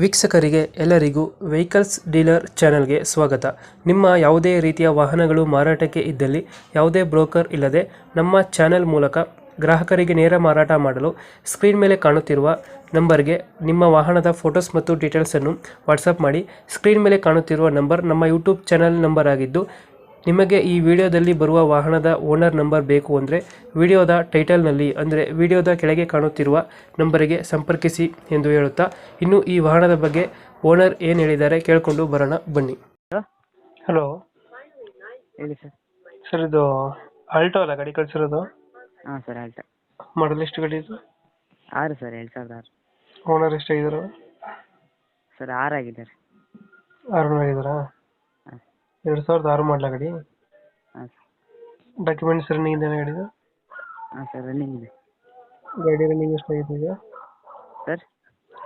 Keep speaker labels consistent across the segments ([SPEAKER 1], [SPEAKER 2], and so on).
[SPEAKER 1] ವೀಕ್ಷಕರಿಗೆ ಎಲ್ಲರಿಗೂ vehicles dealer ಚಾನೆಲ್ಗೆ ಸ್ವಾಗತ. ನಿಮ್ಮ ಯಾವುದೇ ರೀತಿಯ ವಾಹನಗಳು ಮಾರಾಟಕ್ಕೆ ಇದ್ದಲ್ಲಿ ಯಾವುದೇ ಬ್ರೋಕರ್ ಇಲ್ಲದೆ ನಮ್ಮ ಚಾನೆಲ್ ಮೂಲಕ ಗ್ರಾಹಕರಿಗೆ ನೇರ ಮಾರಾಟ ಮಾಡಲು ಸ್ಕ್ರೀನ್ ಮೇಲೆ ಕಾಣುತ್ತಿರುವ ನಂಬರ್ಗೆ ನಿಮ್ಮ ವಾಹನದ ಫೋಟೋಸ್ ಮತ್ತು ಡೀಟೇಲ್ಸನ್ನು ವಾಟ್ಸಪ್ ಮಾಡಿ. ಸ್ಕ್ರೀನ್ ಮೇಲೆ ಕಾಣುತ್ತಿರುವ ನಂಬರ್ ನಮ್ಮ ಯೂಟ್ಯೂಬ್ ಚಾನೆಲ್ ನಂಬರ್ ಆಗಿದ್ದು, ನಿಮಗೆ ಈ ವಿಡಿಯೋದಲ್ಲಿ ಬರುವ ವಾಹನದ ಓನರ್ ನಂಬರ್ ಬೇಕು ಅಂದರೆ ವಿಡಿಯೋದ ಟೈಟಲ್ನಲ್ಲಿ ಅಂದರೆ ವಿಡಿಯೋದ ಕೆಳಗೆ ಕಾಣುತ್ತಿರುವ ನಂಬರಿಗೆ ಸಂಪರ್ಕಿಸಿ ಎಂದು ಹೇಳುತ್ತಾ, ಇನ್ನು ಈ ವಾಹನದ ಬಗ್ಗೆ ಓನರ್ ಏನು ಹೇಳಿದ್ದಾರೆ ಕೇಳಿಕೊಂಡು ಬರೋಣ ಬನ್ನಿ.
[SPEAKER 2] ಹಲೋ
[SPEAKER 1] ಹಲೋ
[SPEAKER 2] ಹೇಳಿ ಸರ್.
[SPEAKER 1] ಸರ್, ಇದು ಆಲ್ಟೋ ಅಲ್ಲ ಗಾಡಿ ಕಳಿಸಿರೋದು?
[SPEAKER 2] ಹಾಂ ಸರ್, ಆಲ್ಟೋ.
[SPEAKER 1] ಮಾಡಲ್ ಎಷ್ಟು ಗಾಡಿ ಇದು?
[SPEAKER 2] 6 ಸರ್, 2006.
[SPEAKER 1] ಓನರ್ ಎಷ್ಟಾಗಿದ್ದಾರೆ?
[SPEAKER 2] ಸರ್ 6 ಆಗಿದ್ದಾರೆ.
[SPEAKER 1] 6 ಆಗಿದ್ದಾರಾ?
[SPEAKER 2] ಹಾಂ
[SPEAKER 1] 2006 ಮಾಡಲ ಗಾಡಿ?
[SPEAKER 2] ಹಾಂ ಸರ್.
[SPEAKER 1] ಡಾಕ್ಯುಮೆಂಟ್ಸ್ ರನ್ನಿಂಗ್ ಇದೆಯಾ ಗಾಡಿದು?
[SPEAKER 2] ಹಾಂ ಸರ್, ರನ್ನಿಂಗ್ ಇದೆ.
[SPEAKER 1] ಗಾಡಿ ರನ್ನಿಂಗ್ ಎಷ್ಟಾಗಿದೆ ಈಗ?
[SPEAKER 2] ಸರ್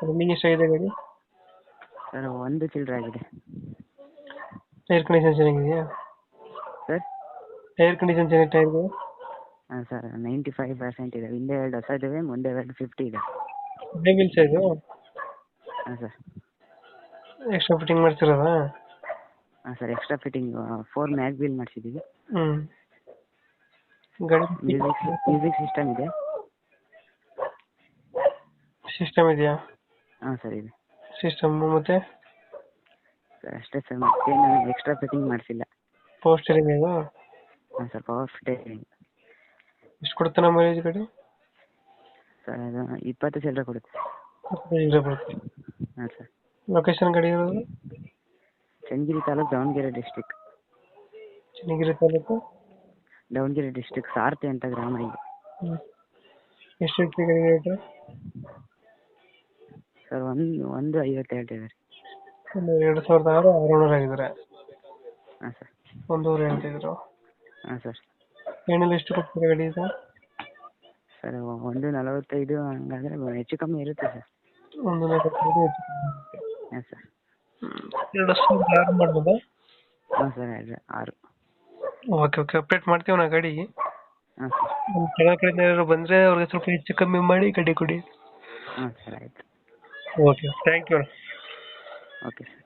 [SPEAKER 1] ರನ್ನಿಂಗ್ ಎಷ್ಟಾಗಿದೆ ಗಾಡಿ?
[SPEAKER 2] ಸರ್ 1 ಚಿಲ್ಲರೆ ಆಗಿದೆ.
[SPEAKER 1] ಟೈರ್ ಕಂಡೀಷನ್ ಚೆನ್ನಾಗಿದೆಯಾ?
[SPEAKER 2] ಸರ್
[SPEAKER 1] ಟೈರ್ ಕಂಡೀಷನ್ ಚೆನ್ನಾಗಿ ಟೈರ್ಗಳು?
[SPEAKER 2] ಹಾಂ ಸರ್, 95% ಇದೆ. ಹಿಂದೆ 2 ಹೊಸ ಇದ್ದಾವೆ, ಮುಂದೆ 2 50 ಇದೆ.
[SPEAKER 1] ಅದೇ ವೀಲ್ಸ್ ಇದು?
[SPEAKER 2] ಹಾಂ ಸರ್.
[SPEAKER 1] ಎಕ್ಸ್ಟ್ರಾ ಫಿಟ್ಟಿಂಗ್ ಮಾಡ್ತಿರೋದಾ?
[SPEAKER 2] ಹಾಂ sir, extra fitting 4 mag wheel ಮಾಡಿಸಿದ್ದೀವಿ.
[SPEAKER 1] ಗಾಡಿ
[SPEAKER 2] ಮ್ಯೂಸಿಕ್ ಸಿಸ್ಟಮ್ ಇದೆ.
[SPEAKER 1] ಸಿಸ್ಟಮ್ ಇದೆಯಾ?
[SPEAKER 2] ಹಾಂ ಸರ್, ಇದೆ.
[SPEAKER 1] ಸಿಸ್ಟಮ್ ಮತ್ತೆ
[SPEAKER 2] ಸರ್ ಅಷ್ಟೇ ಸರ್, ಮತ್ತೇನು ಎಕ್ಸ್ಟ್ರಾ ಫಿಟ್ಟಿಂಗ್ ಮಾಡಿಸಿಲ್ಲ.
[SPEAKER 1] ಪವರ್ ಸ್ಟೀರಿಂಗ್ ಇದು?
[SPEAKER 2] ಹಾಂ ಸರ್, ಪವರ್ ಫಿಟ್ಟಿಂಗ್.
[SPEAKER 1] ಎಷ್ಟು ಕೊಡುತ್ತೆ ನಮ್ಮ ಮೈಲೇಜ್ ಗಾಡಿ?
[SPEAKER 2] ಸರ್ ಅದು 20 ಚಿಲ್ಲರೆ ಕೊಡುತ್ತೆ.
[SPEAKER 1] ಬರುತ್ತೆ.
[SPEAKER 2] ಹಾಂ ಸರ್.
[SPEAKER 1] ಲೊಕೇಶನ್ ಗಾಡಿ ಇರೋದು?
[SPEAKER 2] ಚನ್ನಗಿರಿ ತಾಲೂಕು, ದಾವಣಗೆರೆ ಡಿಸ್ಟಿಕ್.
[SPEAKER 1] ಚನ್ನಗಿರಿ ತಾಲೂಕು,
[SPEAKER 2] ದಾವಣಗೆರೆ ಡಿಸ್ಟಿಕ್, ಸಾರಥಿ ಅಂತ ಗ್ರಾಮ ಇದೆ.
[SPEAKER 1] ಎಷ್ಟು ಹೇಳ್ತೀವಿ ಗಾಡಿ ರೇಟು?
[SPEAKER 2] ಸರ್ 150 ಹೇಳ್ತಿದ್ದಾರೆ.
[SPEAKER 1] 2006 6 ಆಗಿದ್ದಾರೆ.
[SPEAKER 2] ಹಾಂ ಸರ್.
[SPEAKER 1] 1.5 ಹೇಳ್ತಿದ್ರು.
[SPEAKER 2] ಹಾಂ ಸರ್.
[SPEAKER 1] ಏನೆಲ್ಲ ಎಷ್ಟು ಕೊಡ್ತೀರಾ ಗಾಡಿ ಇದು?
[SPEAKER 2] ಸರ್ 145 ಹಂಗಾದ್ರೆ ಹೆಚ್ಚು ಕಮ್ಮಿ ಇರುತ್ತೆ ಸರ್.
[SPEAKER 1] 1.45
[SPEAKER 2] ಹಾಂ ಸರ್.
[SPEAKER 1] 2006 ಮಾಡ್ಬೋದಾ?
[SPEAKER 2] ಹಾಂ ಸರ್, 6.
[SPEAKER 1] ಓಕೆ ಓಕೆ, ಅಪ್ಡೇಟ್ ಮಾಡ್ತೀವಿ ನಾ ಗಾಡಿ.
[SPEAKER 2] ಹಾಂ ಸರ್.
[SPEAKER 1] ನಮ್ಮ ಕೆಳ ಕಡೆಯಿಂದ ಯಾರು ಬಂದರೆ ಅವ್ರಿಗೆ ಸ್ವಲ್ಪ ಹೆಚ್ಚು ಕಮ್ಮಿ ಮಾಡಿ ಗಾಡಿ ಕೊಡಿ.
[SPEAKER 2] ಹಾಂ ಸರ್, ಆಯಿತು.
[SPEAKER 1] Okay, thank you.
[SPEAKER 2] Okay sir.